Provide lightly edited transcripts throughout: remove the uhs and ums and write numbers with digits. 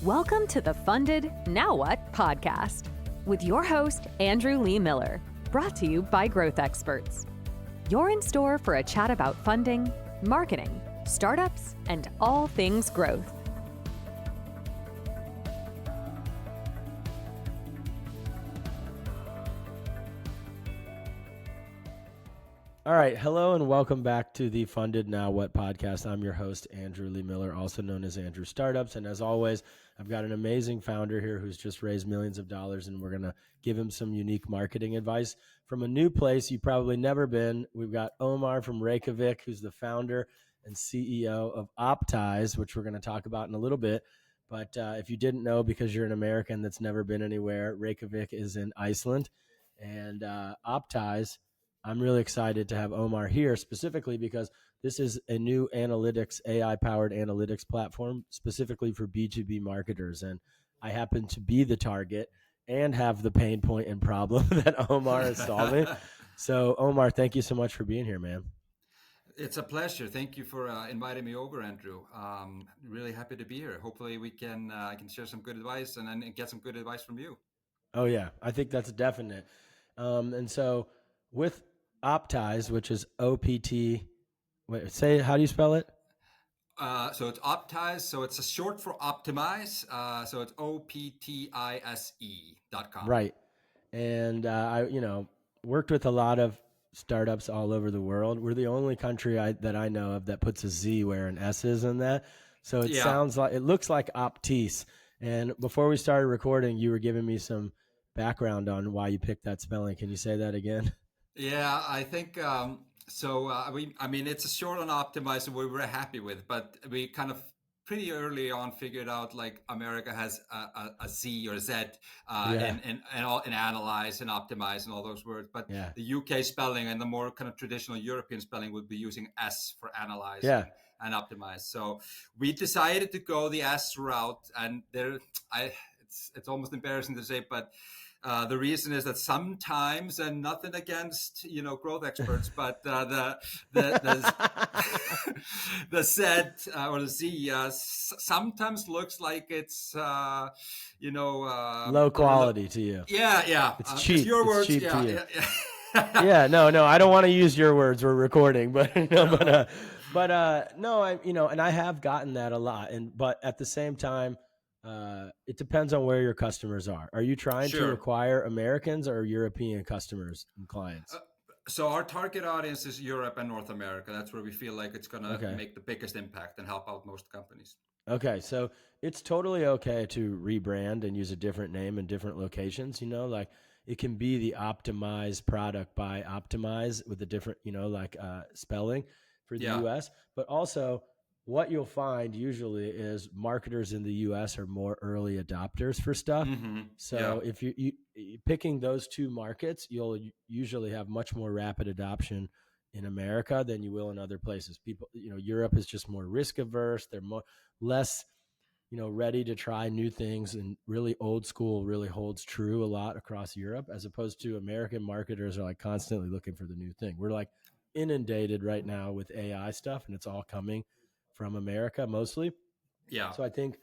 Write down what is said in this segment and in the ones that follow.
Welcome to the Funded Now What podcast with your host, Andrew Lee Miller, brought to you by Growth Experts. You're in store for a chat about funding, marketing, startups, and all things growth. All right. Hello and welcome back to the Funded Now What podcast. I'm your host, Andrew Lee Miller, also known as Andrew Startups. And as always, I've got an amazing founder here who's just raised millions of dollars, and we're going to give him some unique marketing advice from a new place you've probably never been. We've got Ómar from Reykjavik, who's the founder and CEO of Optise, which we're going to talk about in a little bit. But if you didn't know, because you're an American that's never been anywhere, Reykjavik is in Iceland. And Optise, I'm really excited to have Ómar here specifically because this is a new analytics, AI-powered analytics platform specifically for B2B marketers. And I happen to be the target and have the pain point and problem that Ómar is solving. So, Ómar, thank you so much for being here, man. It's a pleasure. Thank you for inviting me over, Andrew. Really happy to be here. Hopefully we can I can share some good advice and then get some good advice from you. Oh, yeah. I think that's definite. And so with Optise, which is O-P-T, how do you spell it? So it's Optise. So it's a short for optimize. So it's optise.com. Right. And I worked with a lot of startups all over the world. We're the only country that I know of that puts a Z where an S is in that. So it looks like Optise. And before we started recording, you were giving me some background on why you picked that spelling. Can you say that again? Yeah, I think it's a short on Optimize, and we're very happy with, but we kind of pretty early on figured out like America has a Z or Z in analyze and optimize and all those words, but the UK spelling and the more kind of traditional European spelling would be using S for analyze and optimize. So we decided to go the S route, and it's almost embarrassing to say, but the reason is that sometimes, and nothing against growth experts, but the the Z or the Z sometimes looks like it's low quality to you. Yeah. It's cheap. Your words. Cheap yeah, to you. yeah. No. I don't want to use your words. We're recording, but no. And I have gotten that a lot. But at the same time, it depends on where your customers are. Are you trying to acquire Americans or European customers and clients? So our target audience is Europe and North America. That's where we feel like it's going to make the biggest impact and help out most companies. Okay, so it's totally okay to rebrand and use a different name in different locations. Like it can be the Optimize product by Optimize with a different, spelling for the US. But also, what you'll find usually is marketers in the US are more early adopters for stuff. Mm-hmm. So if you picking those two markets, you'll usually have much more rapid adoption in America than you will in other places. People, Europe is just more risk averse. They're less, ready to try new things, and really old school really holds true a lot across Europe, as opposed to American marketers are like constantly looking for the new thing. We're like inundated right now with AI stuff, and it's all coming from America mostly. Yeah. So I think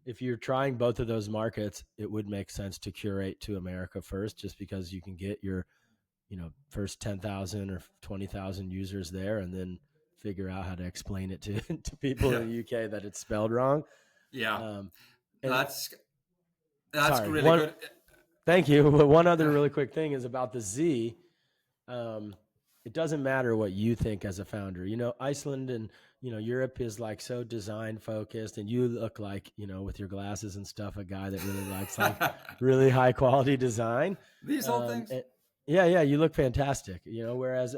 if you're trying both of those markets, it would make sense to curate to America first, just because you can get your, first 10,000 or 20,000 users there, and then figure out how to explain it to people in the UK that it's spelled wrong. Yeah. That's really good. Thank you. But one other really quick thing is about the Z. It doesn't matter what you think as a founder. Iceland and Europe is like so design focused, and you look like, with your glasses and stuff, a guy that really likes like really high quality design. These whole things. You look fantastic. Whereas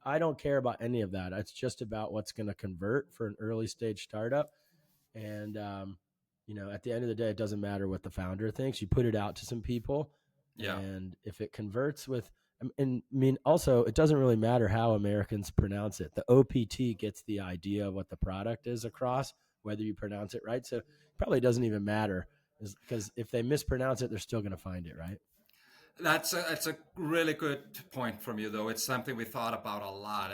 I don't care about any of that. It's just about what's going to convert for an early stage startup. And at the end of the day, it doesn't matter what the founder thinks. You put it out to some people, and if it converts with. Also, it doesn't really matter how Americans pronounce it. The OPT gets the idea of what the product is across, whether you pronounce it right. So it probably doesn't even matter, because if they mispronounce it, they're still going to find it, right? That's a really good point from you, though. It's something we thought about a lot,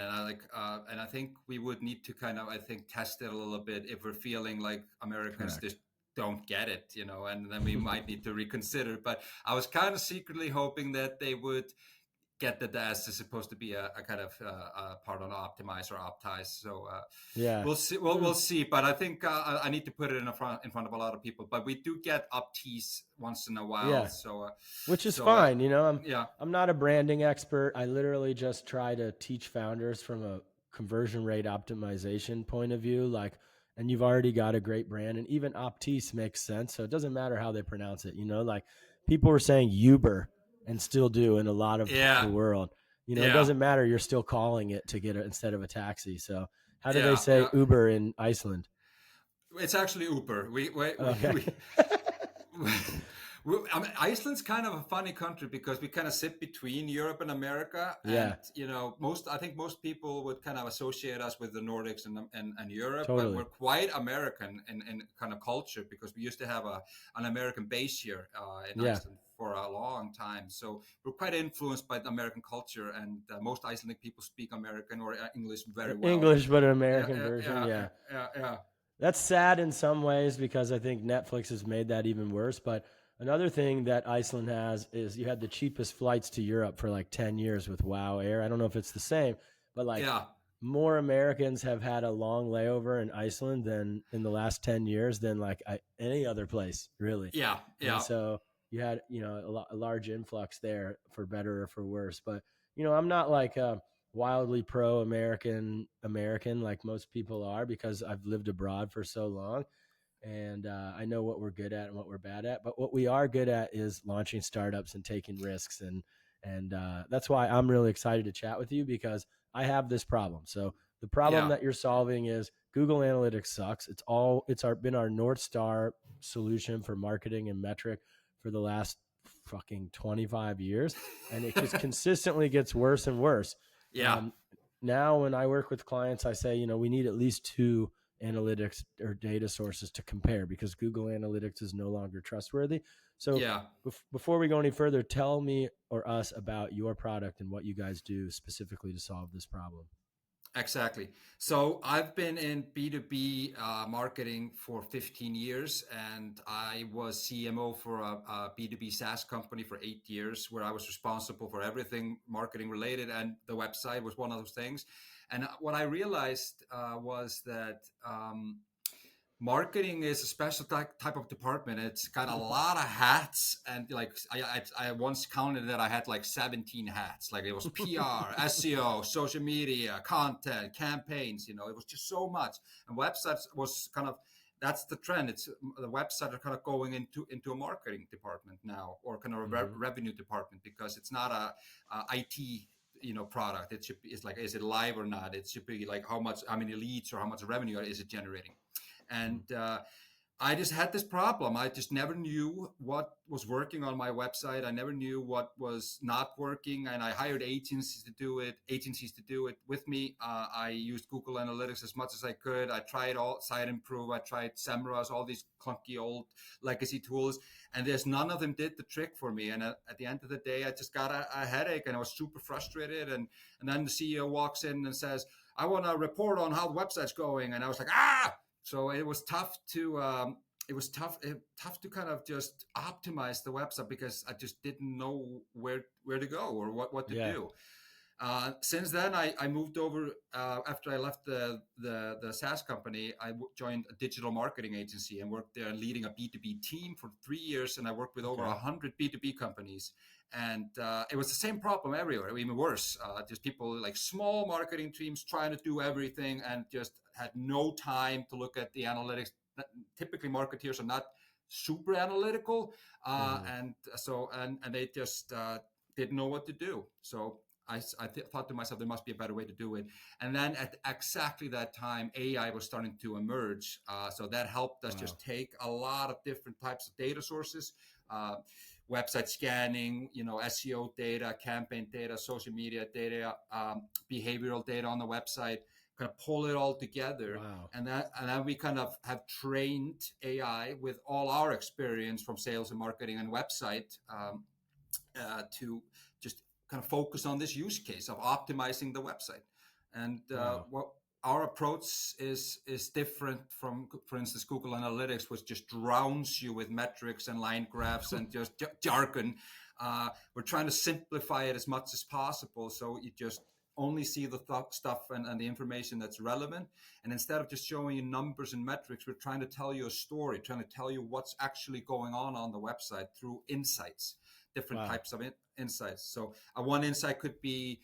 and I think we would need to kind of test it a little bit if we're feeling like Americans just don't get it, and then we might need to reconsider. But I was kind of secretly hoping that they would get that this is supposed to be a kind of a part on Optise or Optise. So Yeah. we'll see. We'll see. But I think I need to put it in front of a lot of people. But we do get Optise once in a while. Yeah. So which is fine. yeah. I'm not a branding expert. I literally just try to teach founders from a conversion rate optimization point of view. And you've already got a great brand, and even Optise makes sense. So it doesn't matter how they pronounce it. People were saying Uber and still do in a lot of the world. It doesn't matter. You're still calling it to get it instead of a taxi. So how do they say Uber in Iceland? It's actually Uber. Okay. I mean, Iceland's kind of a funny country because we kind of sit between Europe and America, and I think most people would kind of associate us with the Nordics and Europe, Totally. but we're quite American in kind of culture because we used to have an American base here in Iceland for a long time. So we're quite influenced by the American culture, and most Icelandic people speak American or English very well. English, but an American version. Yeah. That's sad in some ways because I think Netflix has made that even worse. But another thing that Iceland has is you had the cheapest flights to Europe for like 10 years with WoW Air. I don't know if it's the same, but more Americans have had a long layover in Iceland than in the last 10 years than any other place, really. Yeah. And so you had, a large influx there for better or for worse. But, I'm not wildly pro-American like most people are because I've lived abroad for so long, and I know what we're good at and what we're bad at. But what we are good at is launching startups and taking risks, and that's why I'm really excited to chat with you because I have this problem. So the problem that you're solving is Google Analytics sucks. Been our North Star solution for marketing and metric for the last fucking 25 years, and it just consistently gets worse and worse. Now when I work with clients, I say, we need at least 2 analytics or data sources to compare because Google Analytics is no longer trustworthy. So before we go any further, tell me or us about your product and what you guys do specifically to solve this problem. Exactly. So I've been in B2B marketing for 15 years, and I was CMO for a B2B SaaS company for 8 years, where I was responsible for everything marketing related, and the website was one of those things. And what I realized was that marketing is a special type of department. It's got a lot of hats, and I once counted that I had 17 hats. It was PR, SEO, social media, content, campaigns. It was just so much. And websites was kind of, that's the trend. It's the website are kind of going into a marketing department now, or kind of a revenue department, because it's not a IT product. It should be, it's is it live or not? It should be how many leads or how much revenue is it generating. And I just had this problem. I just never knew what was working on my website. I never knew what was not working, and I hired agencies to do it with me. I used Google Analytics as much as I could. I tried all SiteImprove. I tried Semrush, all these clunky old legacy tools, and there's none of them did the trick for me. And at the end of the day, I just got a headache, and I was super frustrated. And then the CEO walks in and says, "I want to report on how the website's going," and I was like, ah. So it was tough to tough to kind of just optimize the website because I just didn't know where to go or what to do. Since then, I moved over after I left the SaaS company. I joined a digital marketing agency and worked there, leading a B2B team for 3 years. And I worked with over 100 B2B companies. And it was the same problem everywhere, even worse. Just people small marketing teams trying to do everything and just had no time to look at the analytics. Typically, marketeers are not super analytical, and they just didn't know what to do. So I thought to myself, there must be a better way to do it. And then at exactly that time, AI was starting to emerge. So that helped us just take a lot of different types of data sources, website scanning, SEO data, campaign data, social media data, behavioral data on the website, kind of pull it all together. Wow. And then we kind of have trained AI with all our experience from sales and marketing and website to just kind of focus on this use case of optimizing the website. And our approach is different from, for instance, Google Analytics, which just drowns you with metrics and line graphs and just jargon. We're trying to simplify it as much as possible, so you just only see the stuff and the information that's relevant. And instead of just showing you numbers and metrics, we're trying to tell you a story, trying to tell you what's actually going on the website through insights, different types of insights. So one insight could be,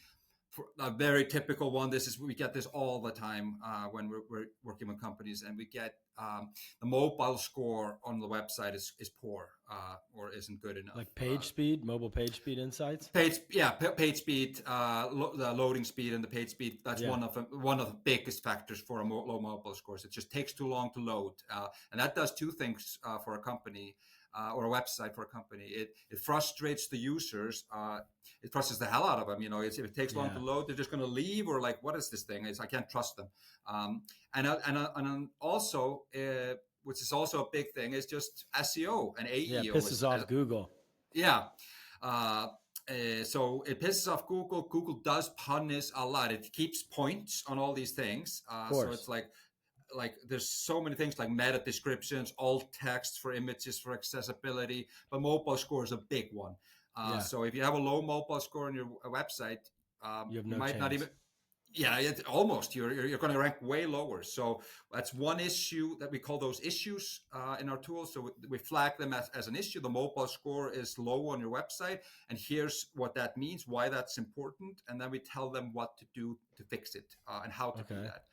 for a very typical one, we get this all the time when we're working with companies, and we get the mobile score on the website is poor or isn't good enough. Like page speed, mobile page speed insights. Page speed, the loading speed and the page speed. That's one of the biggest factors for a low mobile scores. It just takes too long to load, and that does two things for a company. Or a website for a company. It frustrates the users. It frustrates the hell out of them. If it takes long to load, they're just going to leave, or like, what is this thing? I can't trust them. And also, which is also a big thing, is just SEO and AEO. Yeah, pisses off Google. Yeah. So it pisses off Google. Google does punish a lot. It keeps points on all these things. So it's like there's so many things like meta descriptions, alt text for images, for accessibility, but mobile score is a big one. So if you have a low mobile score on your website, you have no might chance. not even. Yeah, almost. You're going to rank way lower. So that's one issue that we call those issues in our tools. So we flag them as an issue. The mobile score is low on your website, and here's what that means, why that's important, and then we tell them what to do to fix it and how to do that.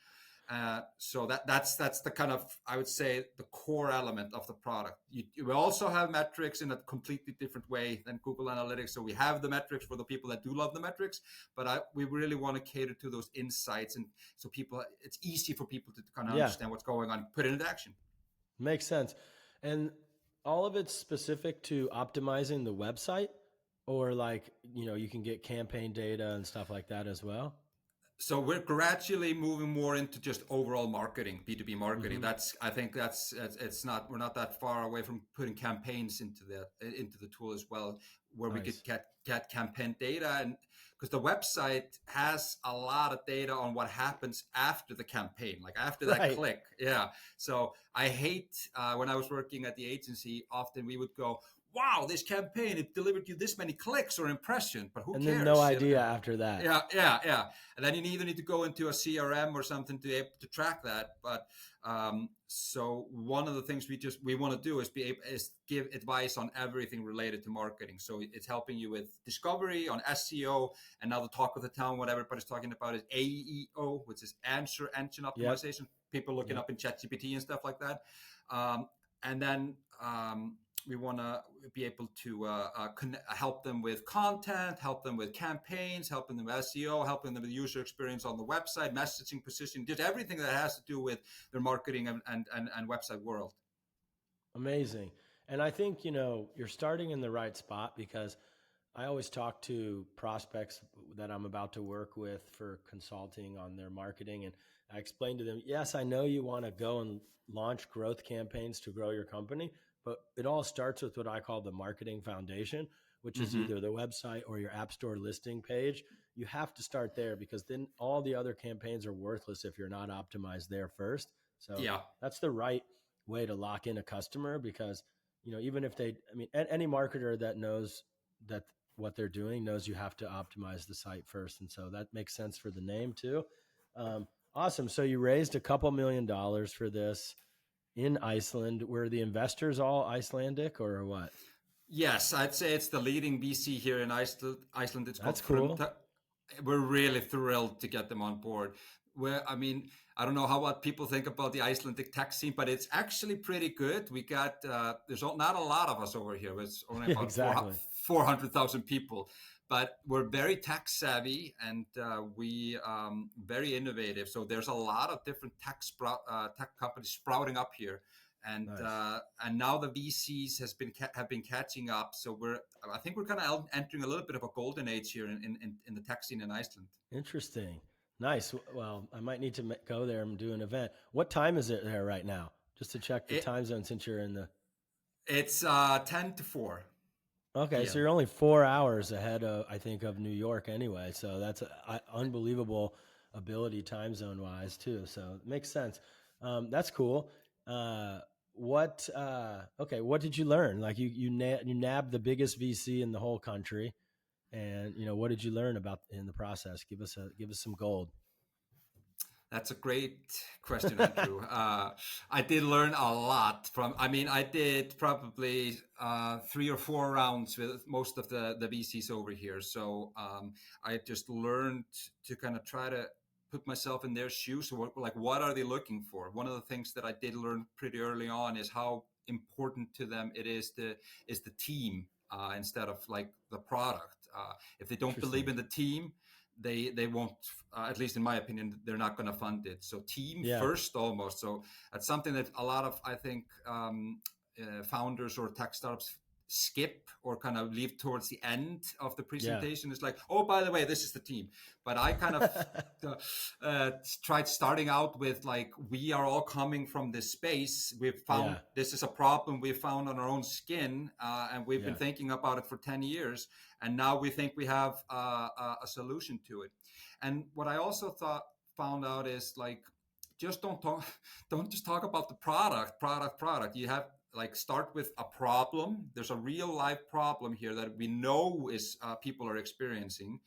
So that's the kind of, I would say, the core element of the product. We also have metrics in a completely different way than Google Analytics. So we have the metrics for the people that do love the metrics, but we really want to cater to those insights, and so it's easy for people to kind of understand what's going on, put it into action. Makes sense. And all of it's specific to optimizing the website, or you can get campaign data and stuff like that as well. So we're gradually moving more into just overall marketing, B2B marketing. Mm-hmm. We're not that far away from putting campaigns into the tool as well, where we could get campaign data, and because the website has a lot of data on what happens after the campaign, like after that click. Yeah. So I hate when I was working at the agency, often we would go, wow, this campaign, it delivered you this many clicks or impressions, but who cares? And then no idea after that. Yeah. And then you either need to go into a CRM or something to track that. But so one of the things we want to do is give advice on everything related to marketing. So it's helping you with discovery, on SEO, and now the talk of the town, what everybody's talking about is AEO, which is answer engine optimization. People looking up in ChatGPT and stuff like that. And then we want to be able to help them with content, help them with campaigns, helping them with SEO, helping them with user experience on the website, messaging, positioning, just everything that has to do with their marketing and website world. Amazing. And I think, you're starting in the right spot, because I always talk to prospects that I'm about to work with for consulting on their marketing. And I explain to them, yes, I know you want to go and launch growth campaigns to grow your company, but it all starts with what I call the marketing foundation, which is either the website or your app store listing page. You have to start there, because then all the other campaigns are worthless if you're not optimized there first. So that's the right way to lock in a customer, because, even if any marketer that knows that what they're doing knows you have to optimize the site first. And so that makes sense for the name too. Awesome. So you raised a couple $1 million for this in Iceland. Were the investors all Icelandic or what? Yes, I'd say it's the leading VC here in Iceland. It's That's called cool. We're really thrilled to get them on board. I don't know what people think about the Icelandic tech scene, but it's actually pretty good. We got there's not a lot of us over here. It's only about 400,000 people, but we're very tech savvy, and we very innovative. So there's a lot of different tech companies sprouting up here, and Nice. And now the VCs have been catching up. So I think we're kind of entering a little bit of a golden age here in the tech scene in Iceland. Interesting. Nice. Well, I might need to go there and do an event. What time is it there right now? Just to check the time zone, since you're in the... It's 10 to 4. Okay, Yeah. so you're only 4 hours ahead of New York anyway. So that's unbelievable ability time zone wise too. So it makes sense. That's cool. Okay, what did you learn? Like you nabbed the biggest VC in the whole country, and what did you learn about in the process? Give us some gold. That's a great question, Andrew. I did learn a lot from, I mean, I did probably 3 or 4 rounds with most of the VCs over here. So I just learned to kind of try to put myself in their shoes. So what are they looking for? One of the things that I did learn pretty early on is how important to them it is the team instead of like the product. If they don't believe in the team, they won't, at least in my opinion, they're not going to fund it. So team first almost. So that's something that a lot of, I think, founders or tech startups skip or kind of leave towards the end of the presentation. It's like, oh, by the way, this is the team. But I kind of tried starting out with like, we are all coming from this space. We've found this is a problem we found on our own skin, and we've been thinking about it for 10 years. And now we think we have a solution to it. And what I also found out is like, just don't just talk about the product. You have like start with a problem. There's a real life problem here that we know is people are experiencing.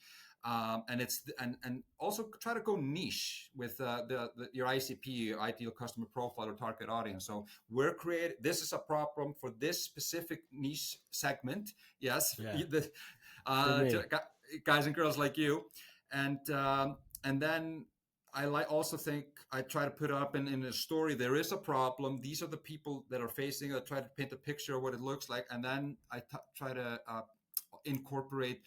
And also try to go niche with your ICP, your ideal customer profile or target audience. So we're creating, this is a problem for this specific niche segment. Yes. Guys and girls like you. And then I also think I try to put up in a story, there is a problem. These are the people that are facing it. I try to paint a picture of what it looks like. And then I try to incorporate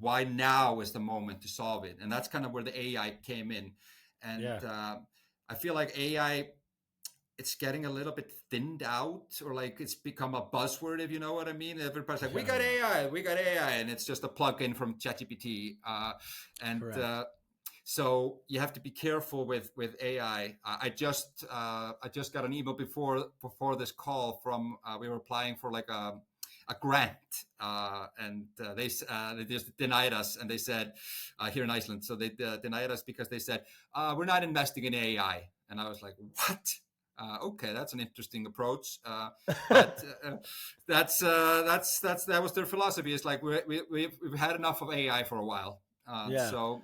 why now is the moment to solve it. And that's kind of where the AI came in. And I feel like AI, it's getting a little bit thinned out, or like it's become a buzzword, if you know what I mean. Everybody's like, we got AI. And it's just a plug-in from ChatGPT. So you have to be careful with AI. I just got an email before this call from we were applying for like a grant, and they just denied us, and they said here in Iceland. So they denied us because they said we're not investing in AI, and I was like, what? Okay, that's an interesting approach, but that was their philosophy. It's like we've had enough of AI for a while. So.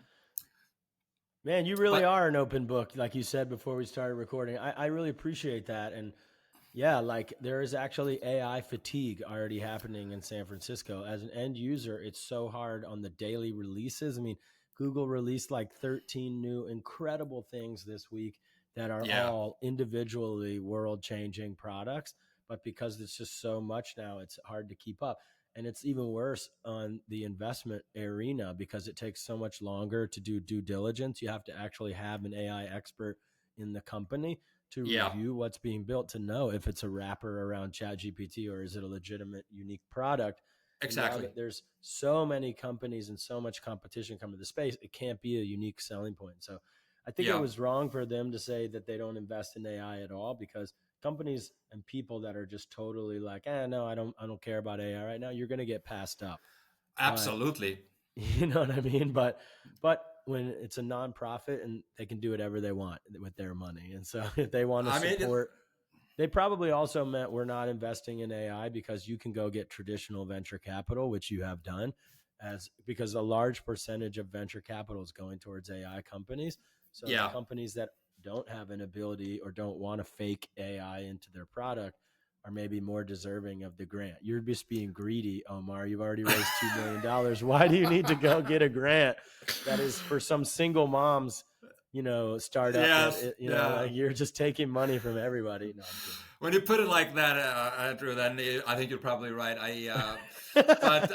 Man, you really are an open book, like you said before we started recording. I really appreciate that. And yeah, like there is actually AI fatigue already happening in San Francisco. As an end user, it's so hard on the daily releases. I mean, Google released like 13 new incredible things this week that are all individually world-changing products. But because it's just so much now, it's hard to keep up. And it's even worse on the investment arena because it takes so much longer to do due diligence. You have to actually have an AI expert in the company to review what's being built to know if it's a wrapper around ChatGPT or is it a legitimate, unique product. Exactly. And now that there's so many companies and so much competition coming to the space, it can't be a unique selling point. So I think it was wrong for them to say that they don't invest in AI at all, because companies and people that are just totally like, no, I don't care about AI right now, you're going to get passed up. Absolutely. But, you know what I mean? But when it's a nonprofit and they can do whatever they want with their money. And so if they want to support, they probably also meant we're not investing in AI because you can go get traditional venture capital, which you have done, because a large percentage of venture capital is going towards AI companies. So the companies that don't have an ability or don't want to fake AI into their product are maybe more deserving of the grant. You're just being greedy, Ómar. You've already raised $2 million. Why do you need to go get a grant that is for some single mom's, startup? Like you're just taking money from everybody. No, I'm kidding. When you put it like that, Andrew, then I think you're probably right. But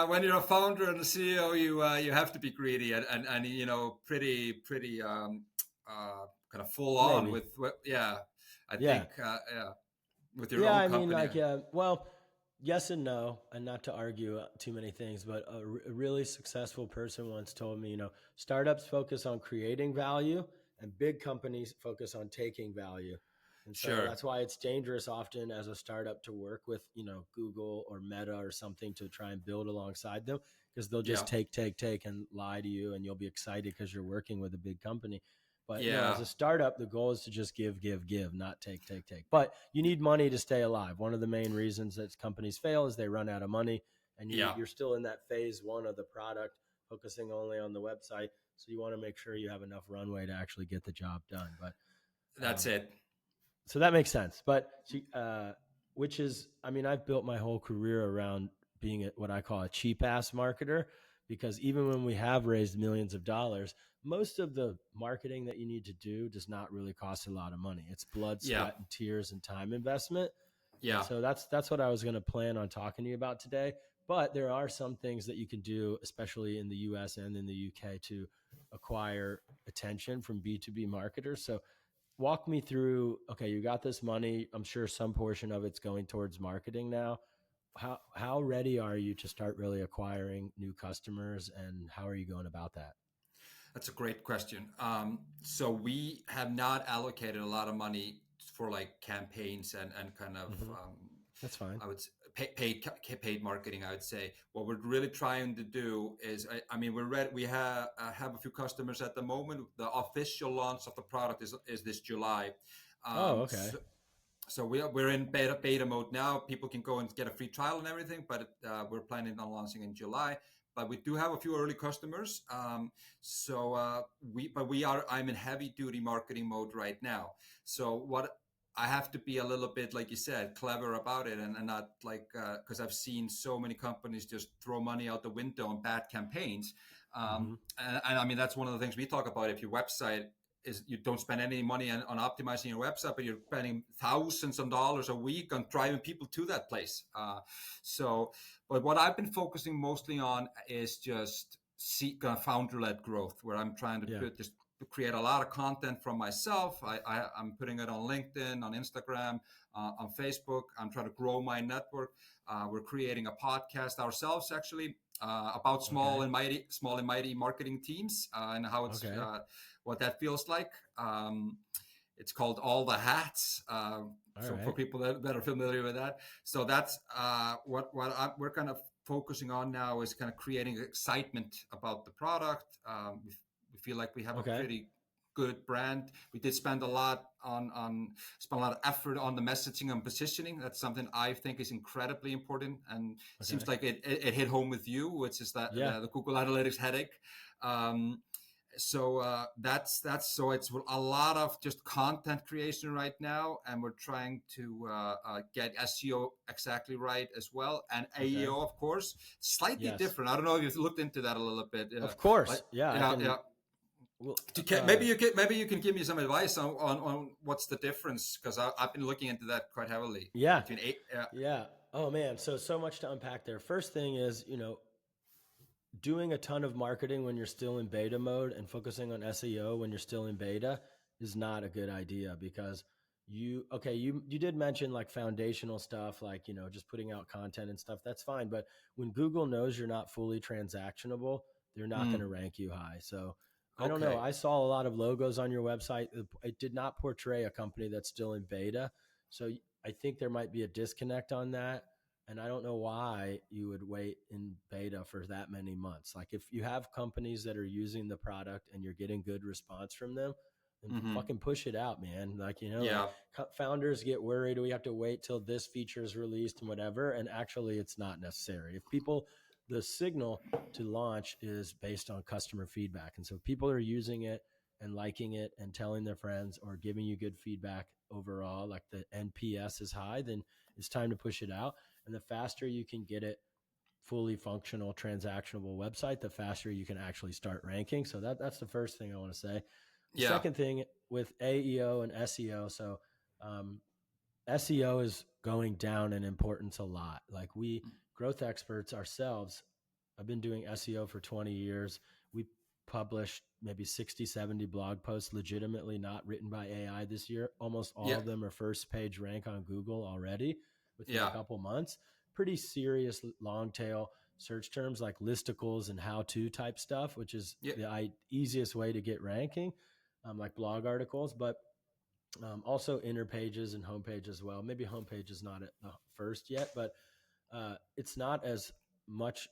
when you're a founder and a CEO, you have to be greedy and pretty kind of full on with I think with your own company. Well, yes and no, and not to argue too many things, but a really successful person once told me, startups focus on creating value and big companies focus on taking value. And so Sure. that's why it's dangerous often as a startup to work with, Google or Meta or something to try and build alongside them, because they'll Yeah. just take and lie to you, and you'll be excited because you're working with a big company. But no, as Yeah. a startup, the goal is to just give, not take. But you need money to stay alive. One of the main reasons that companies fail is they run out of money, and Yeah. you're still in that phase one of the product, focusing only on the website. So you want to make sure you have enough runway to actually get the job done. But That's um, it. so that makes sense. But which is, I mean, I've built my whole career around being what I call a cheap ass marketer, because even when we have raised millions of dollars, most of the marketing that you need to do does not really cost a lot of money. It's blood, Yeah. sweat, and tears and time investment. And Yeah. so that's what I was going to plan on talking to you about today. But there are some things that you can do, especially in the US and in the UK, to acquire attention from B2B marketers. So walk me through, okay, you got this money. I'm sure some portion of it's going towards marketing now. How ready are you to start really acquiring new customers, and how are you going about that? That's a great question. So we have not allocated a lot of money for like campaigns and kind of Mm-hmm. That's fine. I would paid marketing. I would say what we're really trying to do is, I mean, we're ready. We have a few customers at the moment. The official launch of the product is this July. Oh, Um, okay. so, so we're in beta mode now. People can go and get a free trial and everything, but we're planning on launching in July. But we do have a few early customers. I'm in heavy duty marketing mode right now. So what I have to be a little bit, like you said, clever about it, and not like, because I've seen so many companies just throw money out the window on bad campaigns. Mm-hmm. And I mean, that's one of the things we talk about. If your website is, you don't spend any money on optimizing your website, but you're spending thousands of dollars a week on driving people to that place. But what I've been focusing mostly on is just founder-led growth, where I'm trying to Yeah. just create a lot of content from myself. I'm putting it on LinkedIn, on Instagram, on Facebook. I'm trying to grow my network. We're creating a podcast ourselves, actually, about Okay. small and mighty marketing teams, and how it's Okay. what that feels like. It's called All the Hats. All So for right. people that are familiar with that, so that's we're kind of focusing on now, is kind of creating excitement about the product. We feel like we have a Okay. pretty good brand. We did spend a lot spend a lot of effort on the messaging and positioning. That's something I think is incredibly important, and it Okay. seems like it hit home with you, which is that Yeah. the Google Analytics headache. That's so it's a lot of just content creation right now, and we're trying to get SEO exactly right as well, and Okay. AEO, of course, slightly Yes. different. I don't know if you've looked into that a little bit. Of Like course. Yeah. I yeah, can. yeah. Well. Maybe you can give me some advice on what's the difference, because I've been looking into that quite heavily Yeah. between eight. Yeah. Oh man. So much to unpack there. First thing is, doing a ton of marketing when you're still in beta mode and focusing on SEO when you're still in beta is not a good idea, because you did mention like foundational stuff, like, just putting out content and stuff. That's fine. But when Google knows you're not fully transactionable, they're not going to Mm, rank you high. So I don't know. okay. I saw a lot of logos on your website. It did not portray a company that's still in beta. So I think there might be a disconnect on that. And I don't know why you would wait in beta for that many months. Like, if you have companies that are using the product and you're getting good response from them, then Hmm. fucking push it out, man. Like, like Yeah. founders get worried. We have to wait till this feature is released and whatever. And actually, it's not necessary. The signal to launch is based on customer feedback. And so if people are using it and liking it and telling their friends or giving you good feedback overall, like the NPS is high, then it's time to push it out. And the faster you can get it fully functional, transactionable website, the faster you can actually start ranking. So that's the first thing I want to say. The Yeah. second thing with AEO and SEO. So SEO is going down in importance a lot. Like, we growth experts ourselves, I've been doing SEO for 20 years. We published maybe 60, 70 blog posts legitimately not written by AI this year. Almost all Yeah. of them are first page rank on Google already within a Yeah. couple months. Pretty serious long tail search terms like listicles and how to type stuff, which is Yeah. the easiest way to get ranking, like blog articles. But Also inner pages and homepage as well. Maybe homepage is not at the first yet, but it's not as much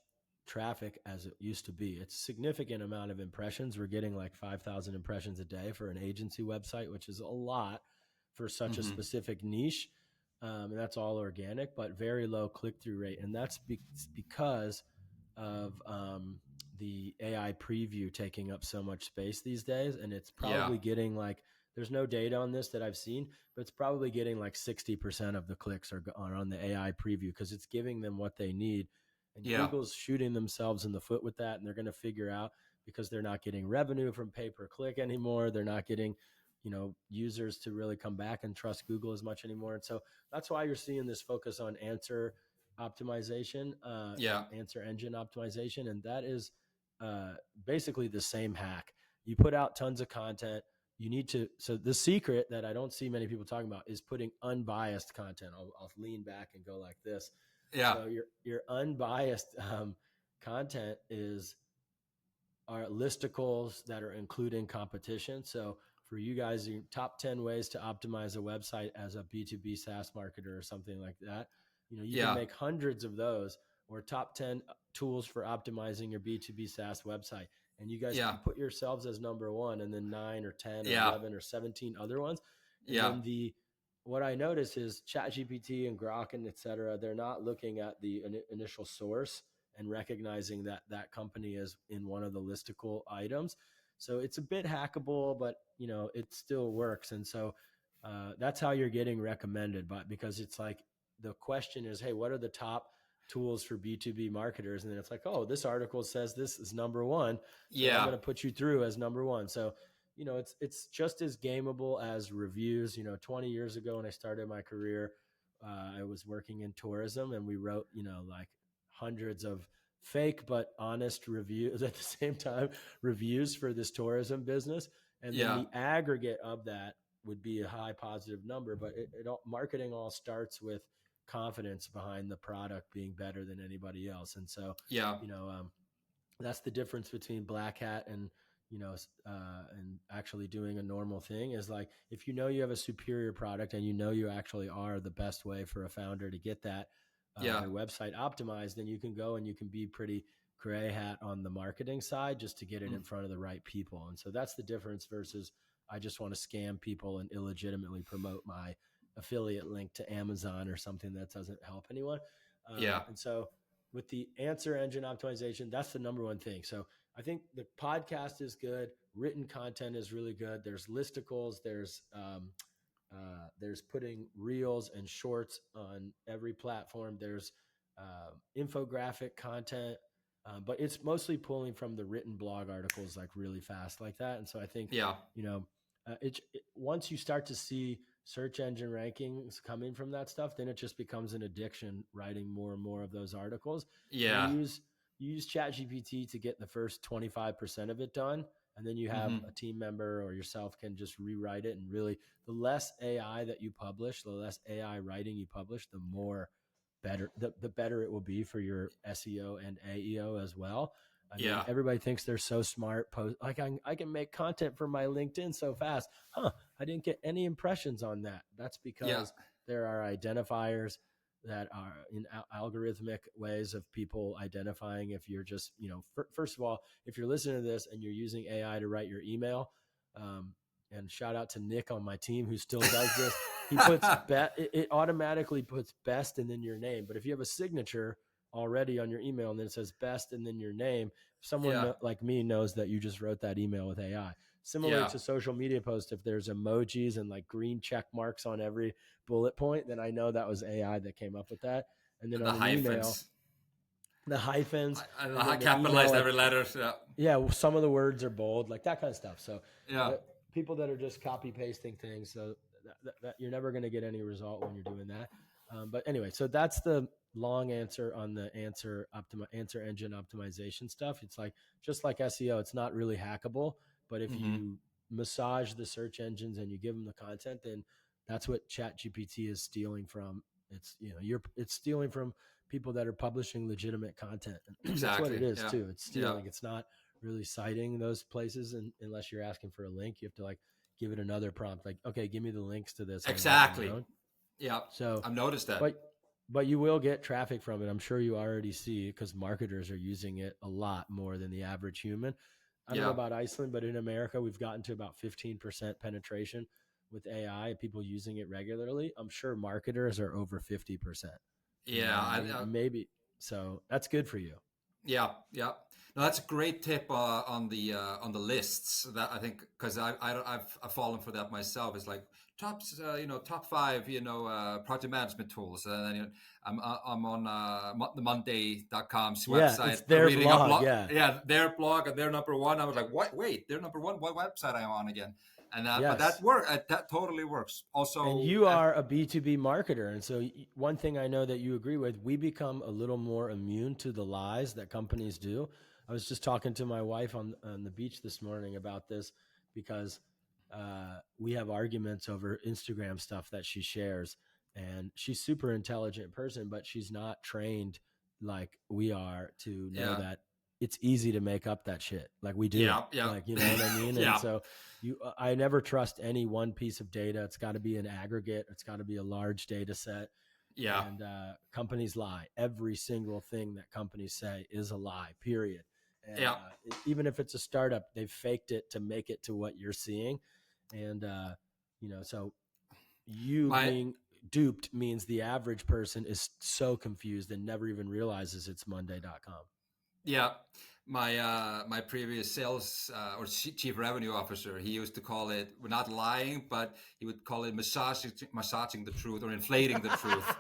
traffic as it used to be. It's a significant amount of impressions. We're getting like 5,000 impressions a day for an agency website, which is a lot for such a Mm-hmm. specific niche. And that's all organic, but very low click-through rate. And that's because of the AI preview taking up so much space these days. And it's Yeah. probably getting like, there's no data on this that I've seen, but it's probably getting like 60% of the clicks are on the AI preview because it's giving them what they need. And Yeah. Google's shooting themselves in the foot with that. And they're going to figure out, because they're not getting revenue from pay-per-click anymore. They're not getting, users to really come back and trust Google as much anymore. And so that's why you're seeing this focus on answer optimization, Yeah. answer engine optimization. And that is basically the same hack. You put out tons of content. You need to, so the secret that I don't see many people talking about is putting unbiased content. I'll lean back and go like this. Yeah. So your unbiased content are listicles that are including competition. So for you guys, your top 10 ways to optimize a website as a B2B SaaS marketer or something like that, you can Yeah. make hundreds of those, or top 10 tools for optimizing your B2B SaaS website. And you guys Yeah. can put yourselves as number one, and then 9 or 10 or Yeah. 11 or 17 other ones. And Yeah. then what I notice is ChatGPT and Grok and et cetera, they're not looking at the initial source and recognizing that that company is in one of the listicle items. So it's a bit hackable, but it still works. And so that's how you're getting recommended. But because it's like, the question is, hey, what are the top tools for B2B marketers? And then it's like, oh, this article says this is number one, so I'm Yeah. going to put you through as number one. So it's just as gameable as reviews. 20 years ago when I started my career, I was working in tourism, and we wrote like hundreds of fake but honest reviews at the same time, reviews for this tourism business. And then Yeah. the aggregate of that would be a high positive number, but marketing all starts with confidence behind the product being better than anybody else. And so, Yeah. that's the difference between black hat and and actually doing a normal thing. Is like, if you have a superior product and you actually are the best way for a founder to get that Yeah. their website optimized, then you can go and you can be pretty gray hat on the marketing side just to get it in front of the right people. And so that's the difference versus, I just want to scam people and illegitimately promote my affiliate link to Amazon or something that doesn't help anyone. Yeah. And so with the answer engine optimization, that's the number one thing. So I think the podcast is good. Written content is really good. There's listicles. There's putting reels and shorts on every platform. There's infographic content, but it's mostly pulling from the written blog articles like really fast like that. And so I think, Yeah. once you start to see search engine rankings coming from that stuff, then it just becomes an addiction, writing more and more of those articles. And Yeah. you use ChatGPT to get the first 25% of it done. And then you have Mm-hmm. a team member or yourself can just rewrite it. And really, the less AI that you publish, the less AI writing you publish, the better it will be for your SEO and AEO as well. I mean, Yeah. everybody thinks they're so smart. Like, I can make content for my LinkedIn so fast. I didn't get any impressions on that. That's Yeah. because there are identifiers that are in algorithmic ways of people identifying if you're just, first of all, if you're listening to this and you're using AI to write your email, and shout out to Nick on my team who still does this. He puts it automatically puts best and then your name. But if you have a signature already on your email and then it says best and then your name, someone Yeah. like me knows that you just wrote that email with AI. Similar Yeah. to social media posts, if there's emojis and like green check marks on every bullet point, then I know that was AI that came up with that. And then And the on an email, hyphens. the hyphens, and I then the email, capitalized like, every letter. Yeah. yeah, some of the words are bold, like that kind of stuff. So Yeah. people that are just copy pasting things, so that you're never going to get any result when you're doing that. But anyway, so that's the long answer on the answer engine optimization stuff. It's like, just like SEO, it's not really hackable, but if Mm-hmm. you massage the search engines and you give them the content, then that's what ChatGPT is stealing from. It's it's stealing from people that are publishing legitimate content. That's what it Exactly. is Yeah. too. It's Yeah. stealing. It's not really citing those places, and unless you're asking for a link, you have to like give it another prompt, like, okay, give me the links to this. Exactly. Yeah. So, I've noticed that. but you will get traffic from it. I'm sure you already see it because marketers are using it a lot more than the average human. I don't know about Iceland, but in America, we've gotten to about 15% penetration with AI, people using it regularly. I'm sure marketers are over 50%. Maybe. So that's good for you. Yeah. No, that's a great tip on the lists. That I think, because I've fallen for that myself. It's like top 5 project management tools, and then I'm on the Monday.com's website. It's their reading blog. a blog. Yeah, their blog, and they're number one. I was like, what? Wait, they're number one. What website am I on again? And but that that totally works. Also, and you are a B2B marketer, and so one thing I know that you agree with, we become a little more immune to the lies that companies do. I was just talking to my wife on the beach this morning about this, because we have arguments over Instagram stuff that she shares, and she's super intelligent person, but she's not trained like we are to know that it's easy to make up that shit. Like we do. Like, you know what I mean? And so I never trust any one piece of data. It's got to be an aggregate. It's got to be a large data set. Yeah. And companies lie. Every single thing that companies say is a lie, period. And even if it's a startup, they've faked it to make it to what you're seeing. And, so being duped means the average person is so confused and never even realizes it's Monday.com. Yeah. My previous sales or chief revenue officer, he used to call it, we're not lying, but he would call it massaging the truth or inflating the truth.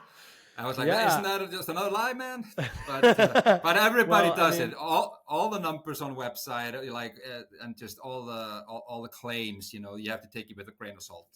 I was like, isn't that just another lie, man? But everybody does it. All the numbers on website, and just all the claims, you have to take it with a grain of salt.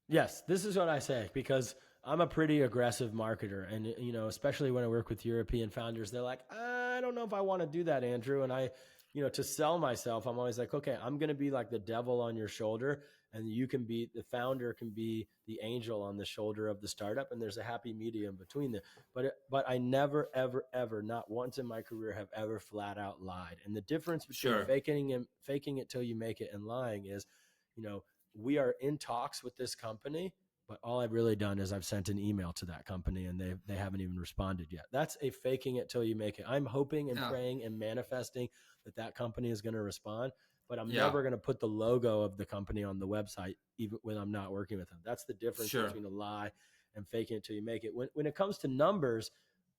Yes, this is what I say, because I'm a pretty aggressive marketer, and especially when I work with European founders, they're like, I don't know if I want to do that, Andrew. And I, to sell myself, I'm always like, okay, I'm going to be like the devil on your shoulder, and the founder can be the angel on the shoulder of the startup, and there's a happy medium between them. But I never, ever, ever, not once in my career have ever flat out lied. And the difference between faking it till you make it and lying is, we are in talks with this company, but all I've really done is I've sent an email to that company and they haven't even responded yet. That's a faking it till you make it. I'm hoping and praying and manifesting that company is going to respond, but I'm never going to put the logo of the company on the website, even when I'm not working with them. That's the difference between a lie and faking it till you make it. When it comes to numbers,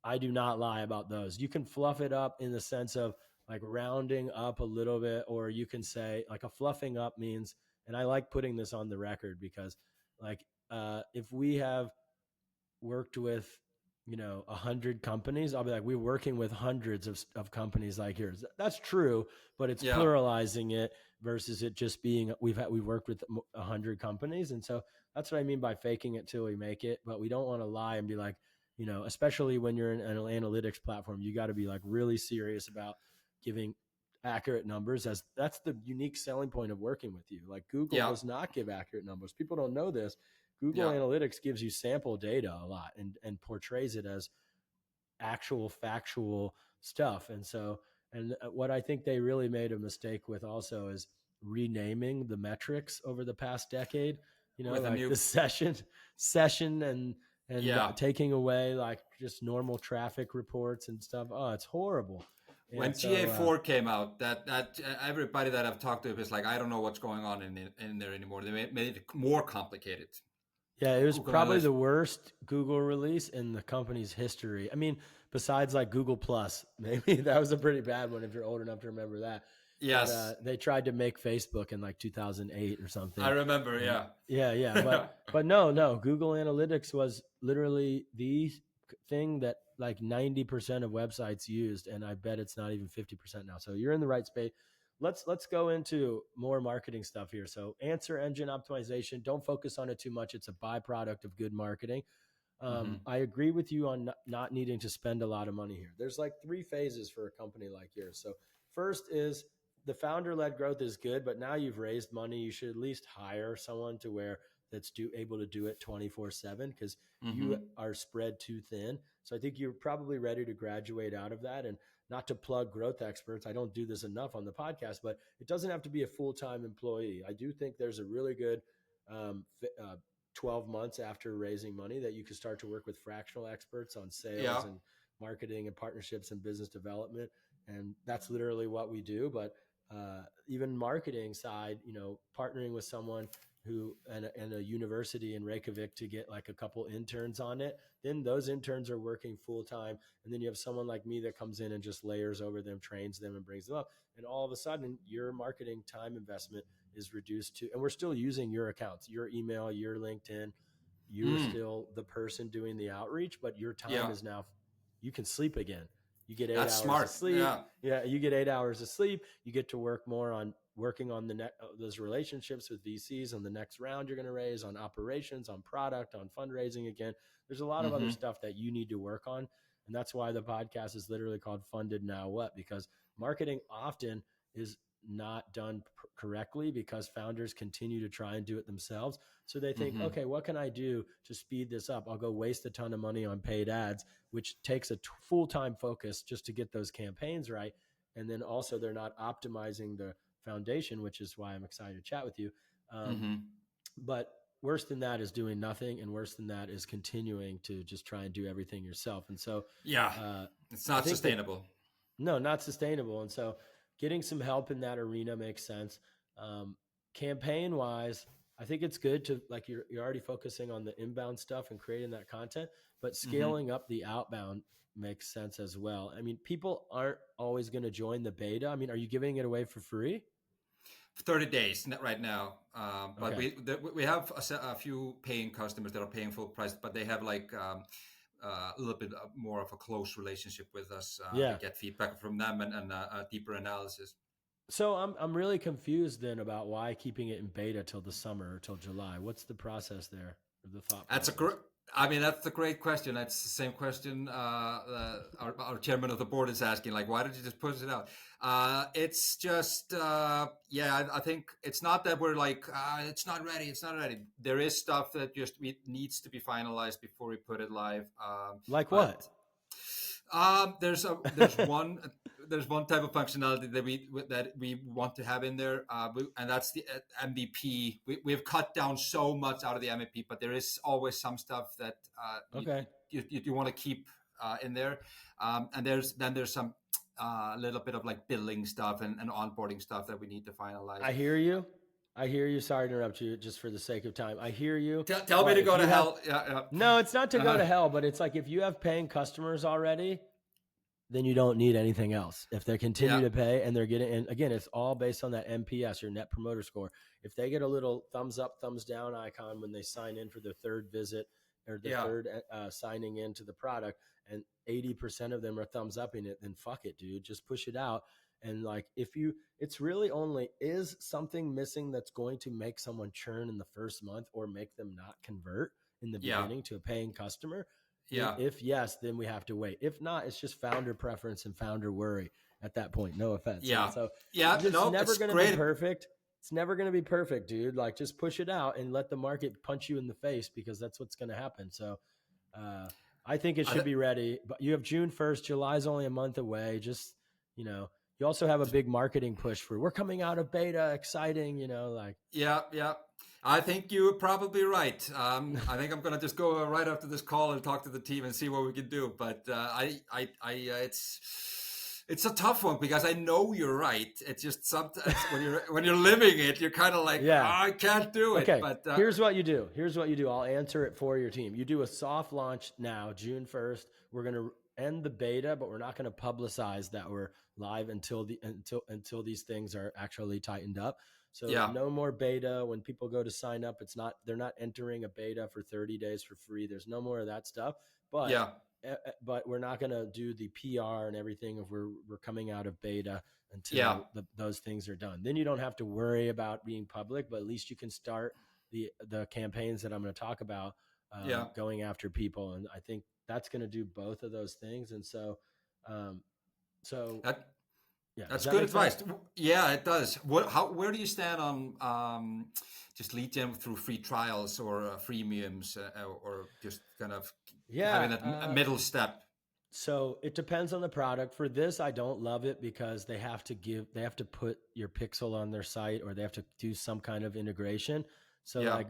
I do not lie about those. You can fluff it up in the sense of like rounding up a little bit, or you can say like a fluffing up means, and I like putting this on the record because if we have worked with, 100 companies, I'll be like, we're working with hundreds of companies like yours. That's true, but it's pluralizing it versus it just being, we've worked with 100 companies. And so that's what I mean by faking it till we make it. But we don't want to lie and be like, especially when you're in an analytics platform, you got to be like really serious about giving accurate numbers, as that's the unique selling point of working with you. Like Google does not give accurate numbers. People don't know this. Google Analytics gives you sample data a lot and portrays it as actual factual stuff. And so, and what I think they really made a mistake with also is renaming the metrics over the past decade, with like the session and taking away like just normal traffic reports and stuff. Oh, it's horrible. When GA4 came out, that everybody that I've talked to is like, I don't know what's going on in there anymore. They made it more complicated. Yeah, it was probably the worst Google release in the company's history. I mean, besides like Google Plus, maybe that was a pretty bad one if you're old enough to remember that. Yes. But, they tried to make Facebook in like 2008 or something. I remember, Yeah. But no, Google Analytics was literally the thing that like 90% of websites used, and I bet it's not even 50% now. So you're in the right space. Let's go into more marketing stuff here. So answer engine optimization, don't focus on it too much. It's a byproduct of good marketing. I agree with you on not needing to spend a lot of money here. There's like 3 phases for a company like yours. So first is the founder-led growth is good, but now you've raised money. You should at least hire someone to where that's able to do it 24/7, because you are spread too thin. So I think you're probably ready to graduate out of that. And not to plug growth experts, I don't do this enough on the podcast, but it doesn't have to be a full-time employee. I do think there's a really good um, 12 months after raising money that you can start to work with fractional experts on sales Yeah. and marketing and partnerships and business development. And that's literally what we do. But even marketing side, partnering with someone who and a university in Reykjavik to get like a couple interns on it. Then those interns are working full time, and then you have someone like me that comes in and just layers over them, trains them, and brings them up. And all of a sudden, your marketing time investment is reduced to, and we're still using your accounts, your email, your LinkedIn. You're still the person doing the outreach, but your time Yeah. is now. You can sleep again. You get 8 That's hours of smart. sleep. Yeah. Yeah, you get 8 hours of sleep. You get to work more on working on those relationships with VCs on the next round you're going to raise, on operations, on product, on fundraising. Again, there's a lot of other Mm-hmm. stuff that you need to work on. And that's why the podcast is literally called Funded Now What, because marketing often is not done correctly because founders continue to try and do it themselves. So they think, Mm-hmm. okay, what can I do to speed this up? I'll go waste a ton of money on paid ads, which takes a full-time focus just to get those campaigns right. And then also they're not optimizing the foundation, which is why I'm excited to chat with you. Mm-hmm. But worse than that is doing nothing, and worse than that is continuing to just try and do everything yourself. And so, Yeah. It's not sustainable. No, not sustainable. And so, getting some help in that arena makes sense. Campaign wise, I think it's good to like you're already focusing on the inbound stuff and creating that content, but Mm-hmm. scaling up the outbound makes sense as well. I mean, people aren't always going to join the beta. I mean, are you giving it away for free? 30 days right now. But Okay. we have a few paying customers that are paying full price, but they have like a little bit more of a close relationship with us. We Yeah. get feedback from them and a deeper analysis. So I'm really confused then about why keeping it in beta till the summer or till July. What's the process there, or the thought That's a process? great. I mean, that's a great question. That's the same question our chairman of the board is asking. Like, why did you just push it out? It's just, I think it's not that we're like, it's not ready. It's not ready. There is stuff that just needs to be finalized before we put it live. Like But what? there's one type of functionality that we want to have in there, and that's the MVP. We've cut down so much out of the MVP, but there is always some stuff that Okay. you want to keep in there, and there's some little bit of like billing stuff and onboarding stuff that we need to finalize. I hear you. I hear you. Sorry to interrupt you just for the sake of time. I hear you. Tell me But to if go you to have, hell. Yeah. no, it's not to go to hell, but it's like if you have paying customers already, then you don't need anything else. If they continue to pay and they're getting, and again, it's all based on that NPS, your net promoter score. If they get a little thumbs up, thumbs down icon when they sign in for their third visit or the third signing into the product, and 80% of them are thumbs upping it, then fuck it, dude. Just push it out. And like, it's really only, is something missing that's going to make someone churn in the first month or make them not convert in the beginning to a paying customer? If yes, then we have to wait. If not, it's just founder preference and founder worry at that point. No offense. Yeah. And so No, never it's going to great. be perfect. It's never going to be perfect, dude. Like, just push it out and let the market punch you in the face, because that's what's going to happen. So I think it should be ready. But you have June 1st. July's only a month away. Just, you also have a big marketing push for, we're coming out of beta, exciting, like. Yeah. I think you're probably right. I think I'm gonna just go right after this call and talk to the team and see what we can do. But it's a tough one because I know you're right. It's just sometimes when you're living it, you're kind of like, I can't do it. Okay. But Here's what you do. I'll answer it for your team. You do a soft launch now, June 1st. We're gonna end the beta, but we're not going to publicize that we're live until these things are actually tightened up. So no more beta. When people go to sign up, they're not entering a beta for 30 days for free. There's no more of that stuff. But we're not going to do the PR and everything if we're coming out of beta until those things are done. Then you don't have to worry about being public, but at least you can start the campaigns that I'm going to talk about going after people. And I think that's going to do both of those things. And so, Yeah. Does That's that good make sense? advice. Yeah, it does. Where do you stand on just lead gen through free trials or freemiums, or just kind of having Yeah. that middle step? So it depends on the product. For this, I don't love it because they have to put your pixel on their site, or they have to do some kind of integration. So Yeah, like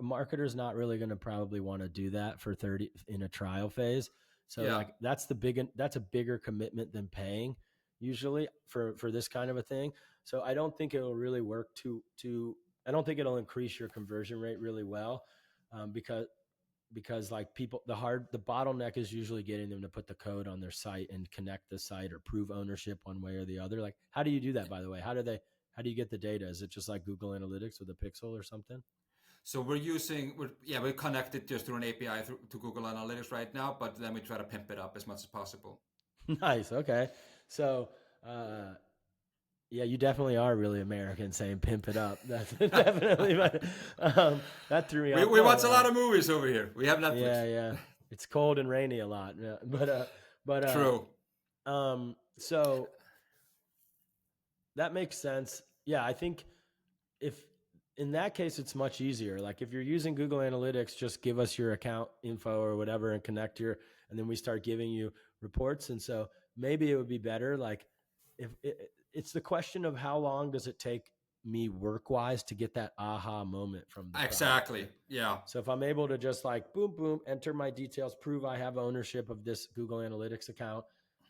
marketers not really going to probably want to do that for 30 in a trial phase. So yeah. like that's a bigger commitment than paying usually for this kind of a thing. So I don't think it'll really work I don't think it'll increase your conversion rate really well, because like the bottleneck is usually getting them to put the code on their site and connect the site or prove ownership one way or the other. Like, how do you do that, by the way? How do you get the data? Is it just like Google Analytics with a pixel or something? So we're connected just through an API to Google Analytics right now, but then we try to pimp it up as much as possible. Nice. Okay. So, yeah, you definitely are really American saying pimp it up. That's definitely, that threw me off. We No, watch a lot of movies over here. We have Netflix. yeah, yeah. It's cold and rainy a lot. Yeah. True. So that makes sense. Yeah, I think if in that case it's much easier. Like if you're using Google Analytics, just give us your account info or whatever and connect and then we start giving you reports. And so maybe it would be better. Like it's the question of how long does it take me work wise to get that aha moment from the product. Exactly. Yeah. So if I'm able to just like boom, boom, enter my details, prove I have ownership of this Google Analytics account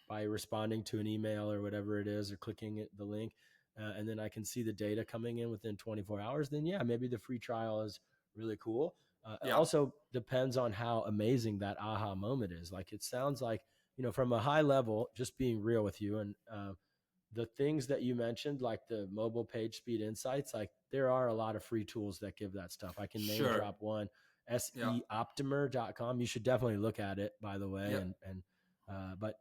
by responding to an email or whatever it is, or clicking the link, and then I can see the data coming in within 24 hours, then yeah, maybe the free trial is really cool. It Yeah. also depends on how amazing that aha moment is. Like it sounds like, from a high level, just being real with you, and the things that you mentioned, like the mobile page speed insights, like there are a lot of free tools that give that stuff. I can name Sure. drop one, Yeah. seoptimer.com. You should definitely look at it, by the way. Yeah. But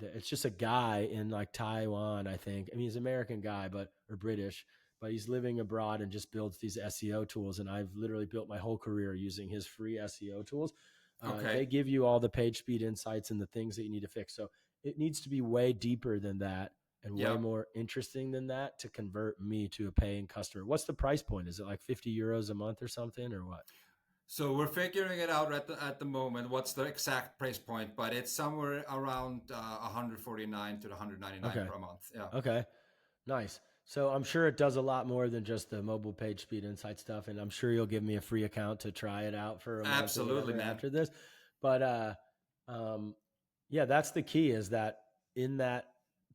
it's just a guy in like Taiwan, I think. I mean, he's an American guy, or British, but he's living abroad and just builds these SEO tools. And I've literally built my whole career using his free SEO tools. Okay. They give you all the page speed insights and the things that you need to fix. So it needs to be way deeper than that and way Yeah. more interesting than that to convert me to a paying customer. What's the price point? Is it like 50 euros a month or something, or what? So we're figuring it out at the moment. What's the exact price point? But it's somewhere around 149 to 199 Okay. per month. Yeah. Okay. Nice. So I'm sure it does a lot more than just the mobile page speed insight stuff. And I'm sure you'll give me a free account to try it out for a month Absolutely, or whatever man. after this. But yeah, that's the key, is that in that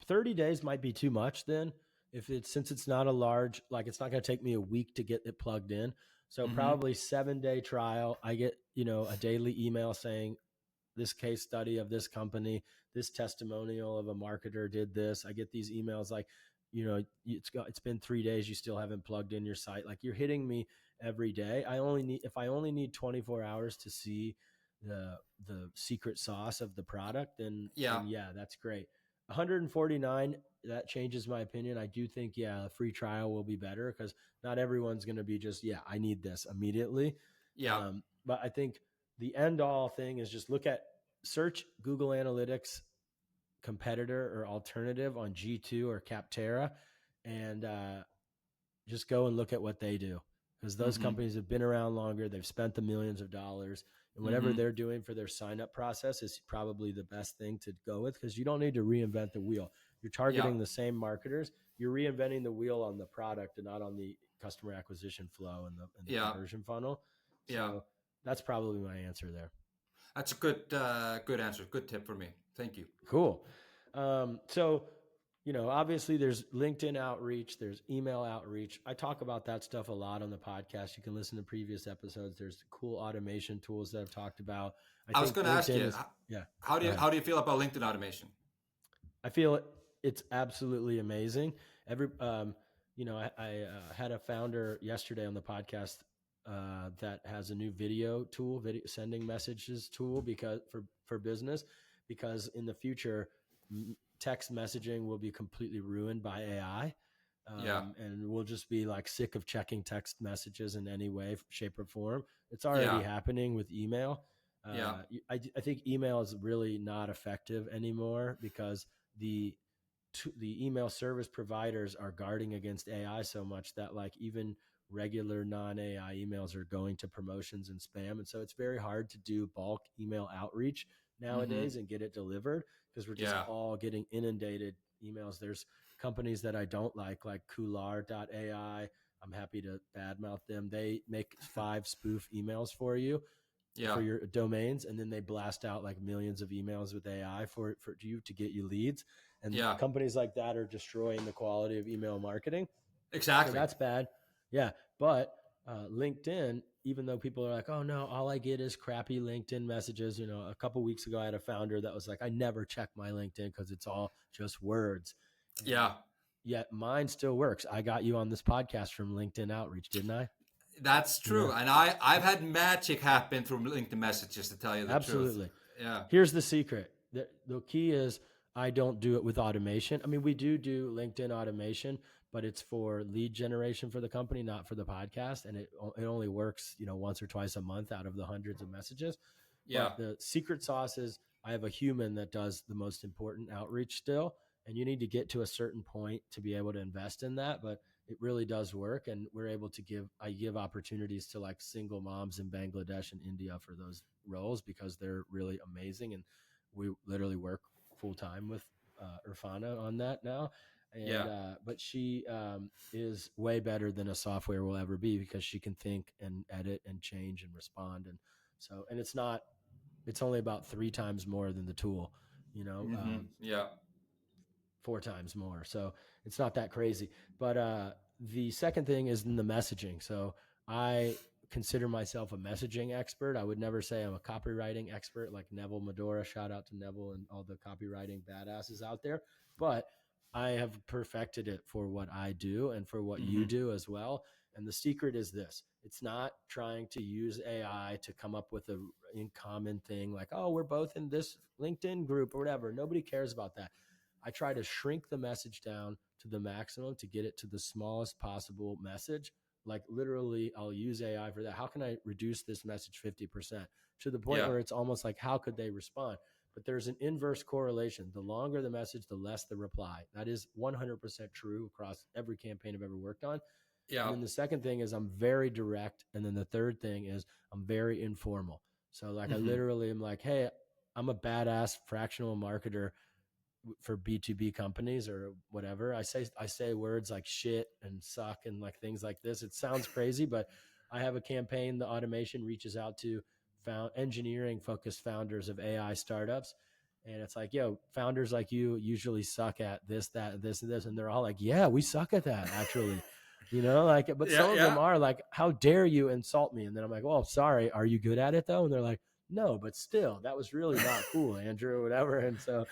30 days might be too much then. Since it's not a large, like it's not going to take me a week to get it plugged in. So Mm-hmm. probably 7-day trial. I get, a daily email saying this case study of this company, this testimonial of a marketer did this. I get these emails like, it's been 3 days, you still haven't plugged in your site. Like you're hitting me every day. If I only need 24 hours to see the secret sauce of the product, then Yeah. yeah, that's great. 149, that changes my opinion. I do think, yeah, a free trial will be better because not everyone's going to be just, yeah, I need this immediately. Yeah. But I think the end all thing is just search Google Analytics competitor or alternative on G2 or Capterra, and just go and look at what they do, because those Mm-hmm. companies have been around longer. They've spent the millions of dollars, and whatever Mm-hmm. they're doing for their sign up process is probably the best thing to go with, because you don't need to reinvent the wheel. You're Yeah. targeting the same marketers. You're reinventing the wheel on the product and not on the customer acquisition flow and the Yeah. conversion funnel. Yeah. So that's probably my answer there. That's a good answer. Good tip for me. Thank you. Cool. So, obviously there's LinkedIn outreach, there's email outreach. I talk about that stuff a lot on the podcast. You can listen to previous episodes. There's cool automation tools that I've talked about. I was think going to ask LinkedIn you, yeah. how Go ahead. do you feel about LinkedIn automation? I feel it's absolutely amazing. I had a founder yesterday on the podcast that has a new video tool, video sending messages tool, because for business, because in the future, text messaging will be completely ruined by AI. Yeah. And we'll just be like sick of checking text messages in any way, shape, or form. It's Yeah. already happening with email. Yeah. I think email is really not effective anymore because the email service providers are guarding against AI so much that like even regular non-AI emails are going to promotions and spam. And so it's very hard to do bulk email outreach nowadays and get it delivered because we're just all getting inundated emails. There's companies that I don't like Coular.ai. I'm happy to badmouth them. They make 5 spoof emails for you for your domains, and then they blast out like millions of emails with AI for you to get you leads. And companies like that are destroying the quality of email marketing. Exactly. So that's bad. Yeah. But LinkedIn, even though people are like, oh no, all I get is crappy LinkedIn messages. You know, a couple of weeks ago, I had a founder that was like, I never check my LinkedIn because it's all just words. And yet mine still works. I got you on this podcast from LinkedIn outreach, didn't I? That's true. And I've had magic happen through LinkedIn messages, to tell you the truth. Absolutely. Yeah. Here's the secret. The key is I don't do it with automation. I mean, we do LinkedIn automation, but it's for lead generation for the company, not for the podcast. And it only works, once or twice a month out of the hundreds of messages. But the secret sauce is I have a human that does the most important outreach still. And you need to get to a certain point to be able to invest in that. But it really does work. And we're able to I give opportunities to like single moms in Bangladesh and India for those roles because they're really amazing. And we literally work full time with Irfana on that now. And, but she is way better than a software will ever be because she can think and edit and change and respond. And so, and it's only about 3 times more than the tool, 4 times more. So it's not that crazy. But the second thing is in the messaging. So I consider myself a messaging expert. I would never say I'm a copywriting expert like Neville Medora. Shout out to Neville and all the copywriting badasses out there. But I have perfected it for what I do and for what you do as well. And the secret is this. It's not trying to use AI to come up with a in common thing like, oh, we're both in this LinkedIn group or whatever. Nobody cares about that. I try to shrink the message down to the maximum to get it to the smallest possible message. Like literally, I'll use AI for that. How can I reduce this message 50% to the point where it's almost like, how could they respond? But there's an inverse correlation. The longer the message, the less the reply. That is 100% true across every campaign I've ever worked on. Yeah. And then the second thing is I'm very direct. And then the third thing is I'm very informal. So like I literally am like, hey, I'm a badass fractional marketer for B2B companies or whatever. I say words like shit and suck and like things like this. It sounds crazy, but I have a campaign. The automation reaches out to engineering focused founders of AI startups. And it's like, yo, founders like you usually suck at this, that, this, and this. And they're all like, yeah, we suck at that actually, but some of them are like, how dare you insult me? And then I'm like, well, sorry. Are you good at it though? And they're like, no, but still, that was really not cool, Andrew, or whatever. And so,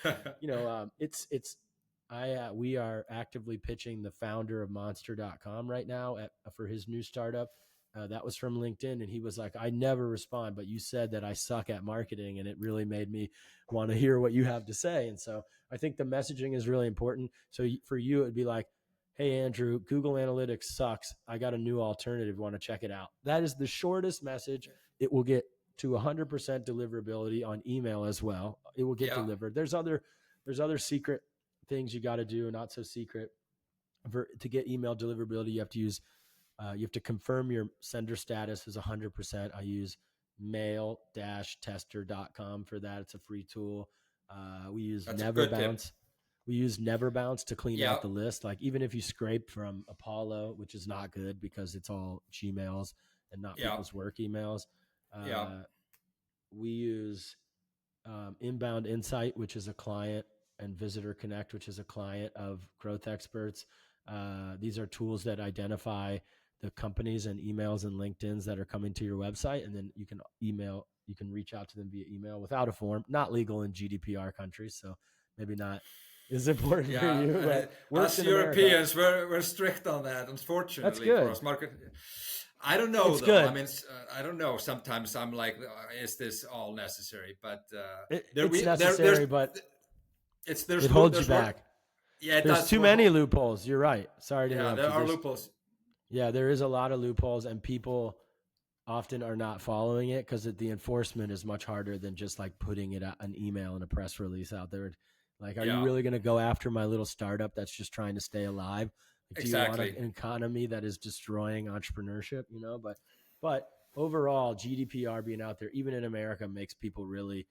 we are actively pitching the founder of monster.com right now for his new startup. That was from LinkedIn. And he was like, I never respond, but you said that I suck at marketing. And it really made me want to hear what you have to say. And so I think the messaging is really important. So for you, it'd be like, hey, Andrew, Google Analytics sucks. I got a new alternative. Want to check it out? That is the shortest message. It will get to 100% deliverability on email as well. It will get delivered. There's other secret things you got to do, not so secret. To get email deliverability, you have to confirm your sender status is 100%. I use mail-tester.com for that. It's a free tool. We use Neverbounce. We use Neverbounce to clean out the list. Like even if you scrape from Apollo, which is not good because it's all Gmails and not people's work emails. We use Inbound Insight, which is a client, and Visitor Connect, which is a client of Growth Experts. These are tools that identify the companies and emails and LinkedIn's that are coming to your website, and then you can reach out to them via email without a form. Not legal in GDPR countries, so maybe not as important for you. But us Europeans, we're strict on that, unfortunately. That's good. For us market. I don't know, it's though. Good. I mean, I don't know. Sometimes I'm like, is this all necessary? But it's necessary, but it holds you back. Yeah, there's too many loopholes. You're right. Sorry to interrupt you. There are loopholes. Yeah, there is a lot of loopholes, and people often are not following it because the enforcement is much harder than just like putting it an email and a press release out there. Like, are you really going to go after my little startup that's just trying to stay alive? Like, do you want an economy that is destroying entrepreneurship, you know? But overall, GDPR being out there, even in America, makes people really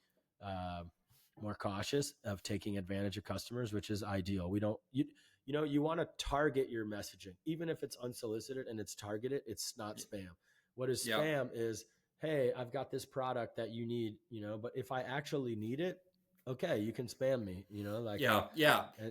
more cautious of taking advantage of customers, which is ideal. We don't, you know, you want to target your messaging, even if it's unsolicited and it's targeted, it's not spam. What is spam is, hey, I've got this product that you need, you know, but if I actually need it, okay, you can spam me, you know, like,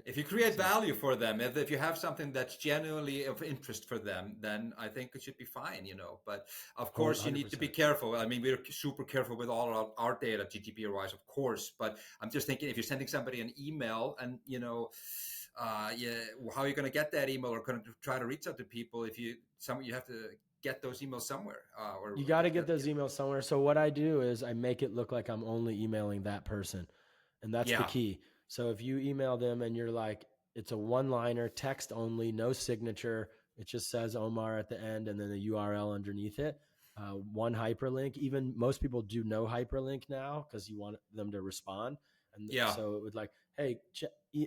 if you create value for them, if you have something that's genuinely of interest for them, then I think it should be fine, you know. But of course, 100%. You need to be careful. I mean, we're super careful with all our data, GDPR wise, of course. But I'm just thinking, if you're sending somebody an email and, you know, how are you going to get that email or going to try to reach out to people if you have to get those emails somewhere? You got to get those emails somewhere. So what I do is I make it look like I'm only emailing that person. And that's the key. So if you email them and you're like, it's a one-liner, text only, no signature, it just says Ómar at the end and then the URL underneath it, one hyperlink. Even most people do no hyperlink now because you want them to respond. And so it would like, hey,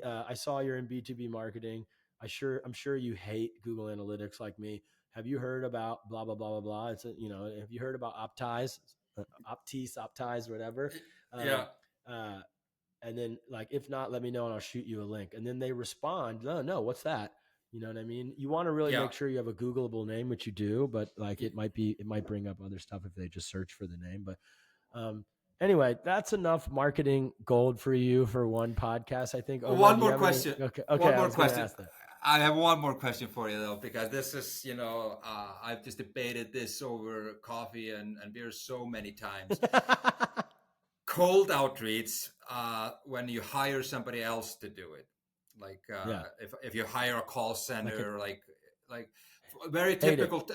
I saw you're in B2B marketing. I'm sure you hate Google Analytics like me. Have you heard about blah, blah, blah, blah, blah? It's you know, have you heard about Optise, whatever? And then like, if not, let me know and I'll shoot you a link. And then they respond, no, what's that? You know what I mean? You want to really make sure you have a Googleable name, which you do, but like it might bring up other stuff if they just search for the name. But anyway, that's enough marketing gold for you for one podcast, I think. One more question. Okay. One more question. I have one more question for you though, because this is, you know, I've just debated this over coffee and beer so many times. Cold outreach, when you hire somebody else to do it, like if you hire a call center, like very typical.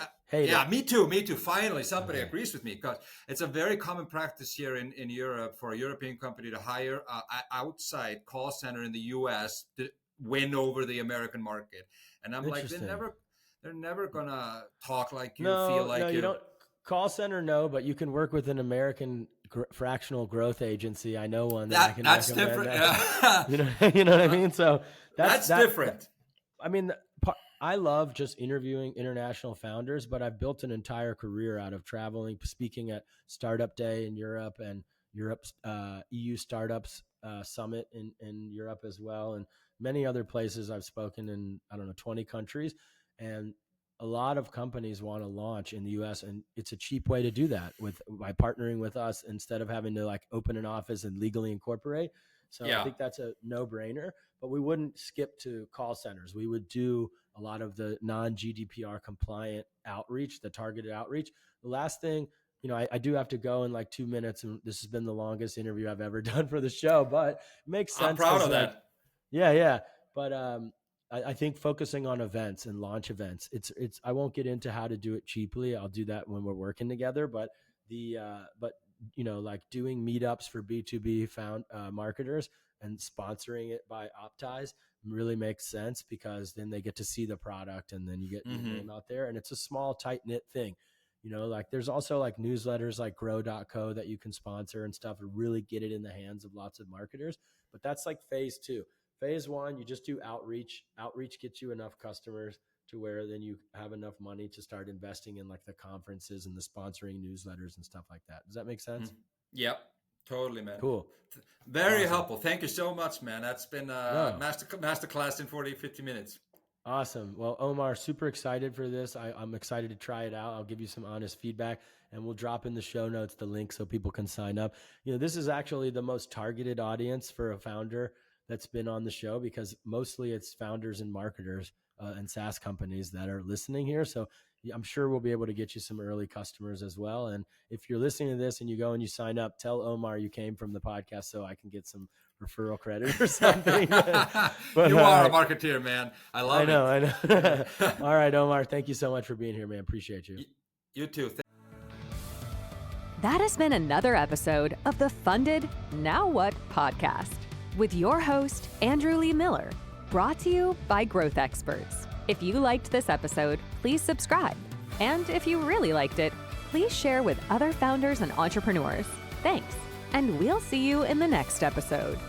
Me too. Finally, somebody agrees with me, because it's a very common practice here in Europe for a European company to hire an outside call center in the US to win over the American market. And I'm like, they're never gonna talk like you feel like you don't. Call center, no, but you can work with an American fractional growth agency. I know one that I can that's recommend. Different. You know what I mean? So that's different. I mean, I love just interviewing international founders, but I've built an entire career out of traveling, speaking at Startup Day in Europe and Europe's EU Startups Summit in Europe as well, and many other places. I've spoken in 20 countries, and a lot of companies want to launch in the US, and it's a cheap way to do that by partnering with us instead of having to like open an office and legally incorporate. So I think that's a no-brainer, but we wouldn't skip to call centers. We would do a lot of the non-GDPR compliant outreach, the targeted outreach. The last thing, you know, I do have to go in like 2 minutes, and this has been the longest interview I've ever done for the show, but it makes sense. I'm proud of that. Yeah. But I think focusing on events and launch events, I won't get into how to do it cheaply. I'll do that when we're working together, but you know, like doing meetups for B2B marketers and sponsoring it by Optise really makes sense, because then they get to see the product and then you get your name out there, and it's a small, tight knit thing. You know, like there's also like newsletters like grow.co that you can sponsor and stuff and really get it in the hands of lots of marketers. But that's like phase 2. Phase 1, you just do outreach. Outreach gets you enough customers to where then you have enough money to start investing in like the conferences and the sponsoring newsletters and stuff like that. Does that make sense? Yep, totally, man. Cool. Very helpful. Thank you so much, man. That's been a master class in 50 minutes. Awesome. Well, Ómar, super excited for this. I'm excited to try it out. I'll give you some honest feedback, and we'll drop in the show notes the link so people can sign up. You know, this is actually the most targeted audience for a founder that's been on the show, because mostly it's founders and marketers and SaaS companies that are listening here. So I'm sure we'll be able to get you some early customers as well. And if you're listening to this and you go and you sign up, tell Ómar you came from the podcast so I can get some referral credit or something. But, you are a marketeer, man. I love it. I know. All right, Ómar, thank you so much for being here, man. Appreciate you. You too. That has been another episode of the Funded Now What podcast with your host, Andrew Lee Miller, brought to you by Growth Experts. If you liked this episode, please subscribe. And if you really liked it, please share with other founders and entrepreneurs. Thanks. And we'll see you in the next episode.